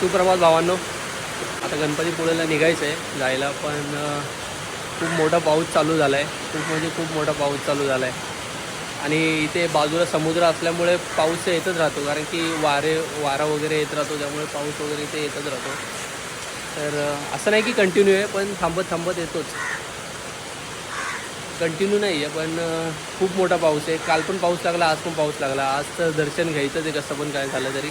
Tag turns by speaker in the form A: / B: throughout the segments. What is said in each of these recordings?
A: सुप्रभात भावांनो, आता गणपतीपुळेला निघायचं आहे जायला, पण खूप मोठा पाऊस चालू झाला आहे. खूप म्हणजे खूप मोठा पाऊस चालू झाला आहे आणि इथे बाजूला समुद्र असल्यामुळे पाऊस येतच राहतो, कारण की वारा वगैरे येत राहतो, त्यामुळे पाऊस वगैरे इथे येतच राहतो. तर असं नाही की कंटिन्यू आहे, पण थांबत थांबत येतोच. कंटिन्यू नाही आहे, पण खूप मोठा पाऊस आहे. काल पण पाऊस लागला, आज पण पाऊस लागला. आज तर दर्शन घ्यायचंच आहे कसं पण काय झालं तरी.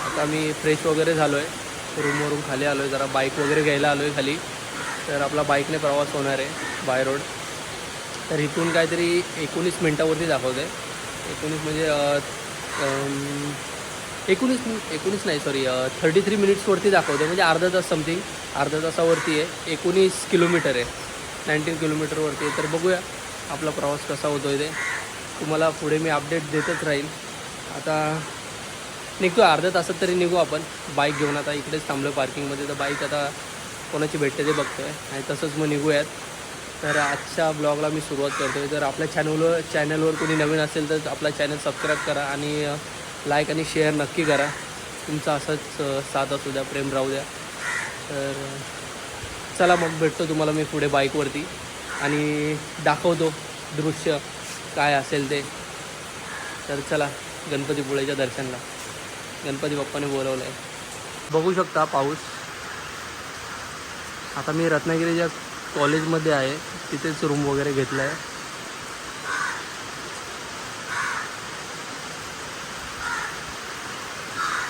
A: आता मी फ्रेश वगैरे झालो आहे, रूमवरून खाली आलो आहे, जरा बाईक वगैरे घ्यायला आलो आहे खाली. तर आपला बाईकने प्रवास होणार आहे बाय रोड. तर इथून काहीतरी 19 मिनटावरती दाखवतं आहे. 19 म्हणजे 19 नाही, सॉरी, 33 मिनिट्सवरती दाखवतं आहे, म्हणजे अर्धा तास समथिंग, अर्धा तासावरती आहे. 19 किलोमीटर आहे, 19 किलोमीटरवरती आहे. तर बघूया आपला प्रवास कसा होतो आहे ते तुम्हाला पुढे मी अपडेट देतच राहील. आता निघतो, अर्ध्या तासात तरी निघू आपण बाईक घेऊन. आता इकडेच थांबलो पार्किंगमध्ये, तर बाईक आता कोणाची भेटते ते बघतो आहे आणि तसंच मग निघूयात. तर आजच्या ब्लॉगला मी सुरुवात करतो आहे. जर आपल्या चॅनलवर कोणी नवीन असेल तर आपला चॅनल सबस्क्राईब करा आणि लाईक आणि शेअर नक्की करा. तुमचा असंच साथ असू द्या, प्रेम राहू द्या. तर चला मग भेटतो तुम्हाला मी पुढे बाईकवरती आणि दाखवतो दृश्य काय असेल ते. तर चला गणपतीपुळेच्या दर्शनला, गणपती बाप्पाने बोलवलं आहे. बघू शकता पाऊस. आता मी रत्नागिरीच्या कॉलेजमध्ये आहे, तिथेच रूम वगैरे घेतला आहे.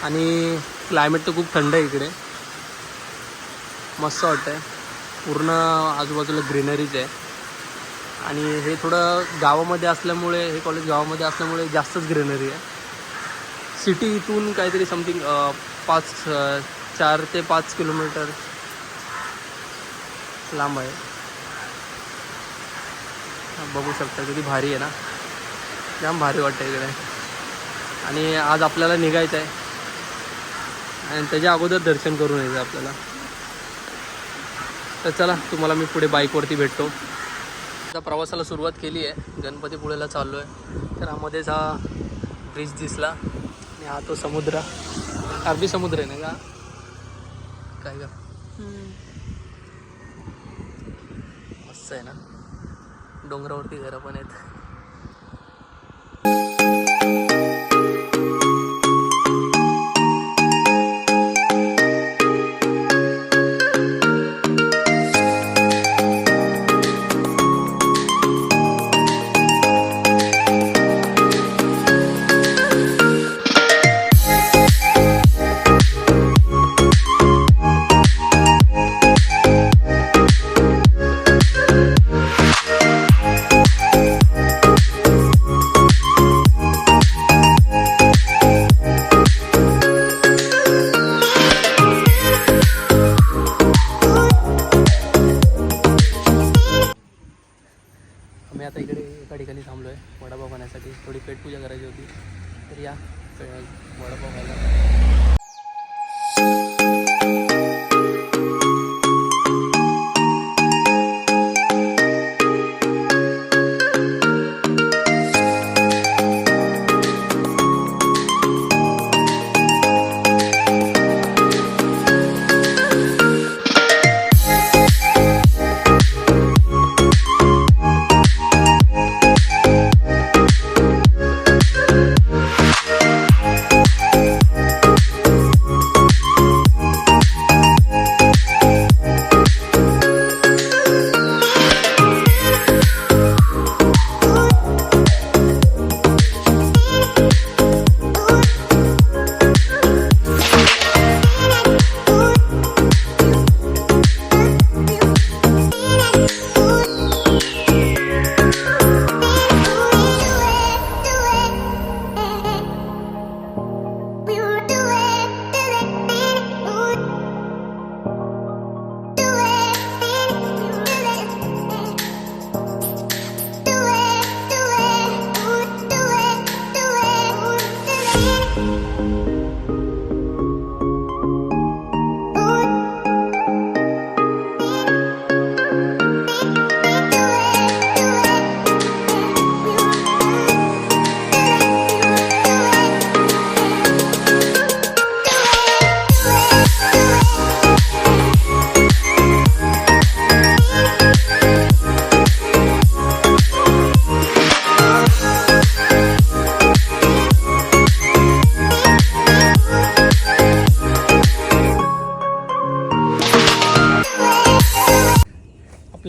A: आणि क्लायमेट तर खूप थंड आहे इकडे, मस्त वाटतं आहे. पूर्ण आजूबाजूला ग्रीनरीज आहे आणि हे थोडं गावामध्ये असल्यामुळे, हे कॉलेज गावामध्ये असल्यामुळे जास्तच ग्रीनरी आहे. सिटी इथून काहीतरी समथिंग 4 ते 5 किलोमीटर लांब आहे. बघू शकता किती भारी आहे ना, जाम भारी वाटतं इकडे. आणि आज आपल्याला निघायचं आहे आणि त्याच्या अगोदर दर्शन करून यायचं आपल्याला. तर चला तुम्हाला मी पुढे बाईकवरती भेटतो. आता प्रवासाला सुरुवात केली आहे, गणपतीपुळेला चाललो आहे. तर मध्येच हा ब्रिज दिसला आणि हा तो समुद्र, अरबी समुद्र आहे ना का काय का, मस्त आहे ना. डोंगरावरती घरं पण आहेत. मी आता इकडे एका ठिकाणी थांबलो आहे वडापाव खाण्यासाठी. थोडी पेटपूजा करायची होती, तर या वडापाव खायला.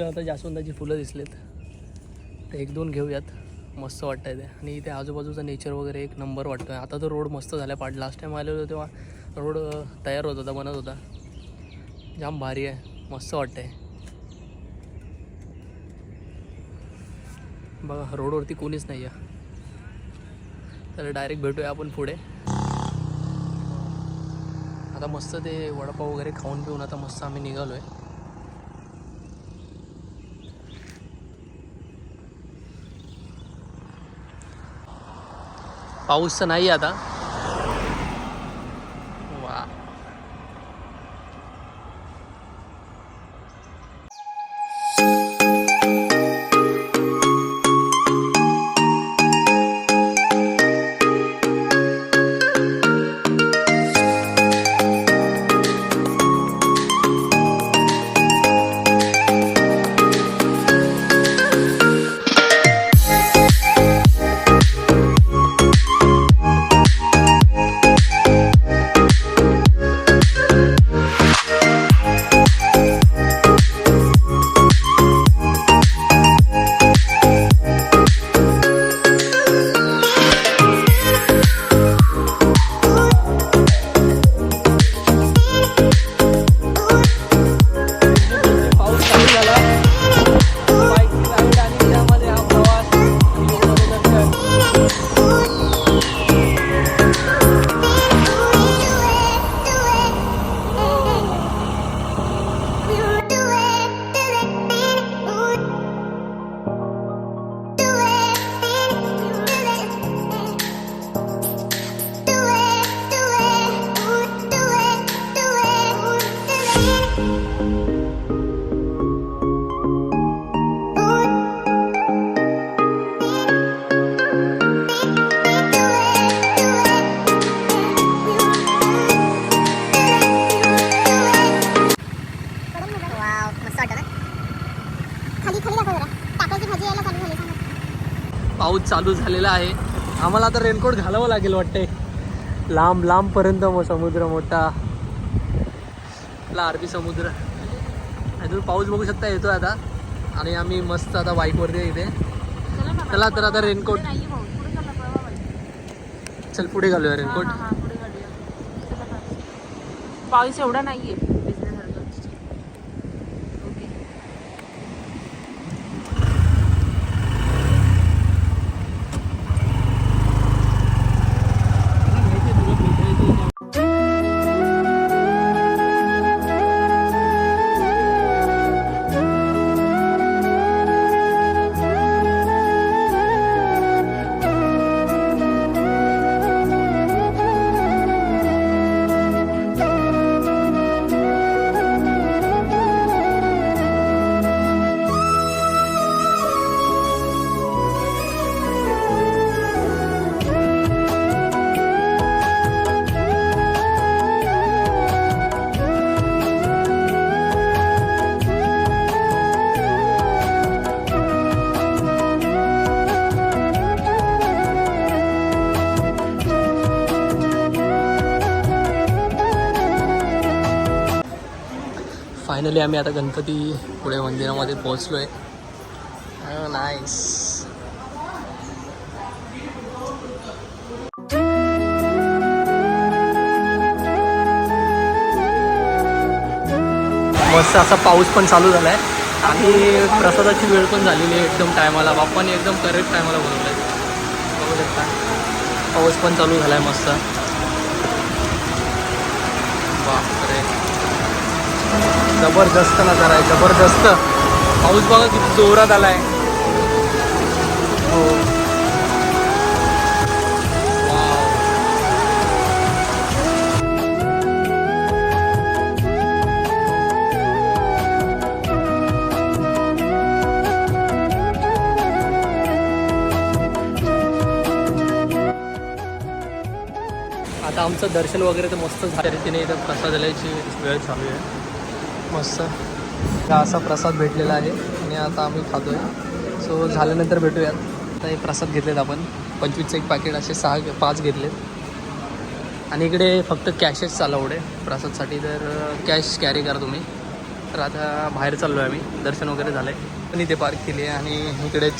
A: आता जास्वंदाची फुलं दिसलेत, तर 1-2 घेऊयात. मस्त वाटतं आहे ते. आणि इथे आजूबाजूचा नेचर वगैरे एक नंबर वाटतो आहे. आता तर रोड मस्त झाला आहे. लास्ट टाईम आलेलो तेव्हा रोड तयार होत होता, बनत होता. जाम भारी आहे, मस्त वाटतं आहे. बघा रोडवरती कोणीच नाही आहे. तर डायरेक्ट भेटूया आपण पुढे. आता मस्त ते वडापाव वगैरे खाऊन पिऊन आता मस्त आम्ही निघालो आहे. पाऊस तर नाही आता. वा, पाऊस चालू झालेला आहे. आम्हाला आता रेनकोट घालावं लागेल वाटते. लांब लांबपर्यंत समुद्र मोठा, आपला अरबी समुद्र. आणि तुम्ही पाऊस बघू शकता येतोय आता. आणि आम्ही मस्त आता बाईकवरती आहे इथे. चला तर आता रेनकोट, चल पुढे घालूया रेनकोट.
B: पाऊस एवढा नाहीये.
A: फायनली आम्ही आता गणपती पुढे मंदिरामध्ये पोहोचलो आहे. नाईस. मस्त असा पाऊस पण चालू झाला आहे आणि प्रसादाची वेळ पण झालेली आहे एकदम टायमाला. बाप्पाने एकदम करेक्ट टायमाला बोलवलं आहे. बघू शकता पाऊस पण चालू झाला आहे मस्त. बापरे, जबरदस्त नजारा आहे, जबरदस्त. पाऊस बघा किती जोरात आला आहे. हो, आता आमचं दर्शन वगैरे तर मस्त झालं. रीतीने इथं प्रसाद द्यायची वेळ चालू आहे. मस्त हा असा प्रसाद भेटलेला आहे आणि आता आम्ही खातो आहे. सो झाल्यानंतर भेटूयात. आता हे प्रसाद घेतलेत आपण 25चं एक पॅकेट, असे 5 घेतलेत. आणि इकडे फक्त कॅशच अलाउड आहे प्रसादसाठी, तर कॅश कॅरी करा तुम्ही. तर आता बाहेर चाललो आहे आम्ही, दर्शन वगैरे झालं आहे. पण इथे पार्क केली आहे आणि इकडेच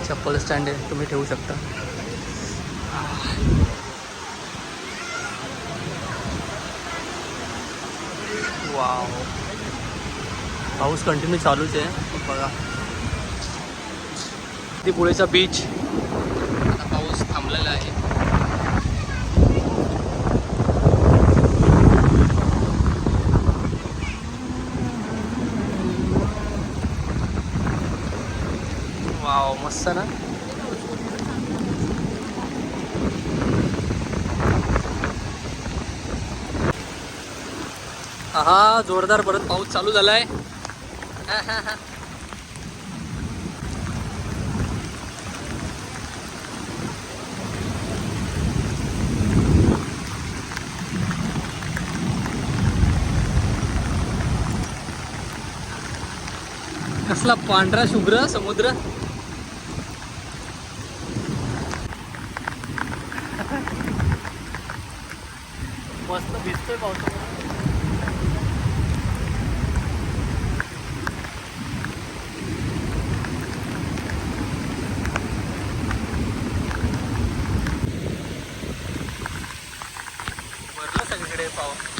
A: चप्पल स्टँड आहे, तुम्ही ठेवू शकता. वाव, पाऊस कंटिन्यू चालूच आहे बघा. ती पुढेचा बीच, आता पाऊस थांबलेला आहे. वाव, मस्त ना. हा, जोरदार परत पाऊस चालू झालाय. कसला पांढरा शुभ्र समुद्र. मस्त भिजतोय पावसामध्ये. भरलं सगळीकडे पाऊस.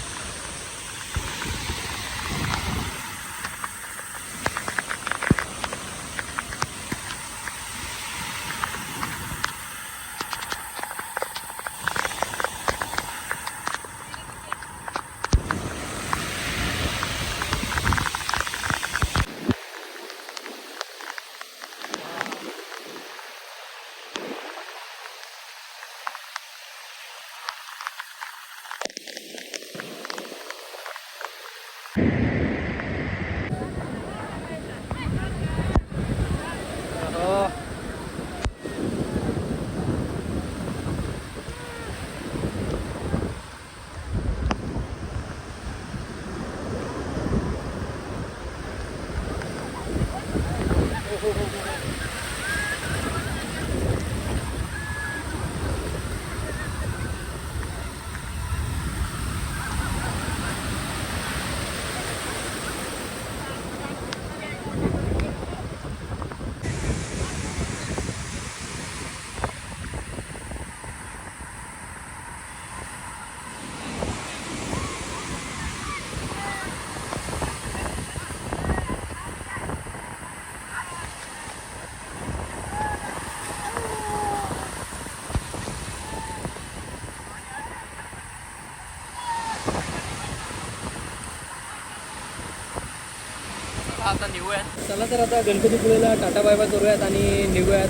A: आता निघूयात. चला तर आता गणपतीपुळेला टाटा बाय बाय करूयात आणि निघूयात.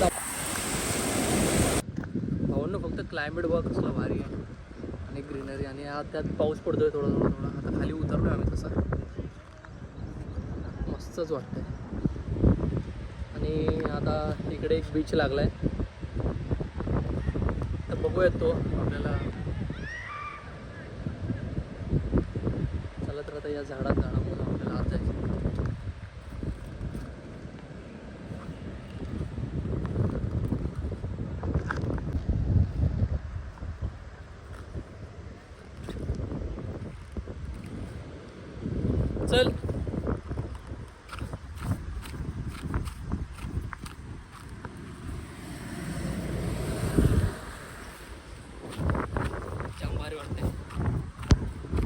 A: भाऊंना फक्त क्लायमेट बघ कसला भारी आहे आणि ग्रीनरी, आणि त्यात पाऊस पडतोय थोडा थोडा थोडा. आता खाली उतरलोय आम्ही, तसा मस्तच वाटतंय. आणि आता इकडे एक बीच लागलाय, तर बघूयात तो आपल्याला. चला तर आता या झाडात झाडामुळे आपल्याला आज जायचं. चल. जाम भारी वाटतंय.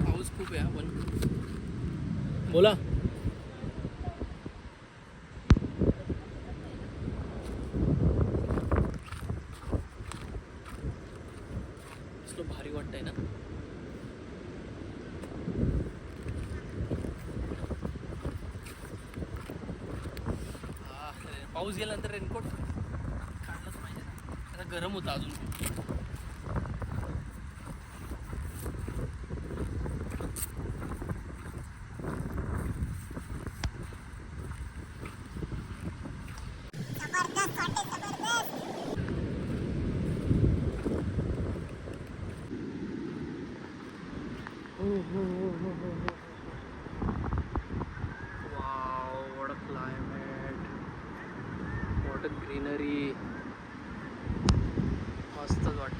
A: पाऊस खूप आहे पण. बोला. कसलं भारी वाटतंय ना. पाऊस गेल्यानंतर रेनकोट काढलंच पाहिजे. आता गरम होतं अजून. Wow, what a climate, what a greenery. मस्तच वाटतं.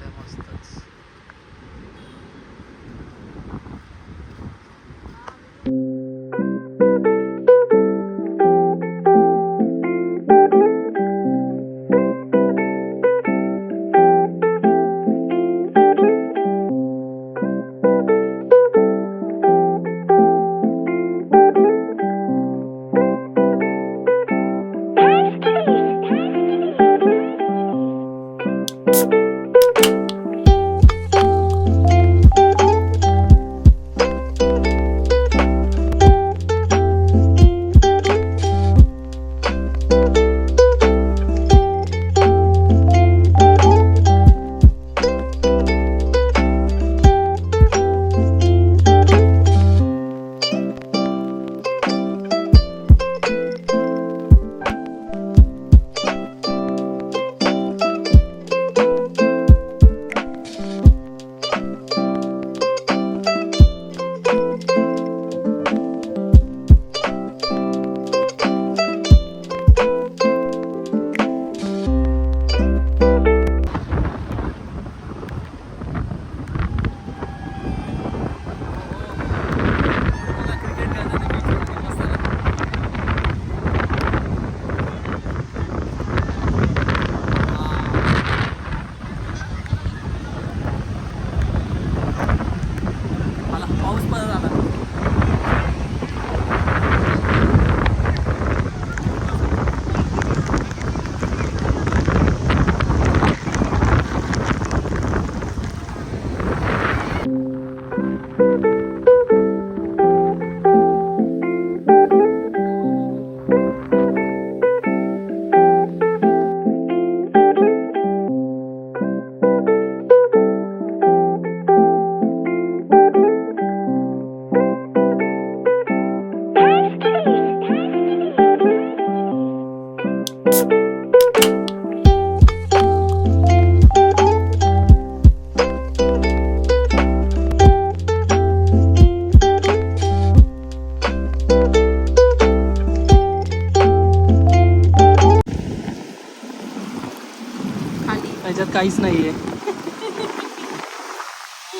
A: काहीच नाहीये.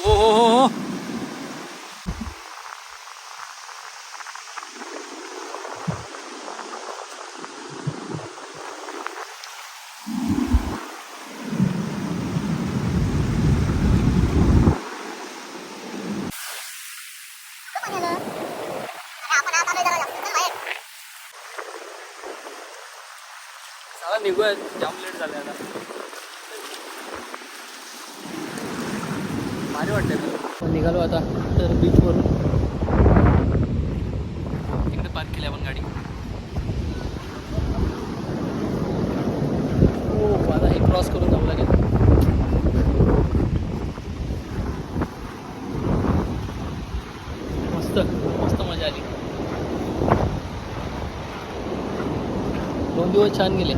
A: हो हो हो हो. चला निघूया, जाम लेट झालं आता. भारी वाटतंय. निघालो आता तर बीचवरून. इकडे पार्क केली आपण गाडी. हो आता हे क्रॉस करून जावं लागेल. मस्त मस्त मजा आली. 2 दिवस छान गेले.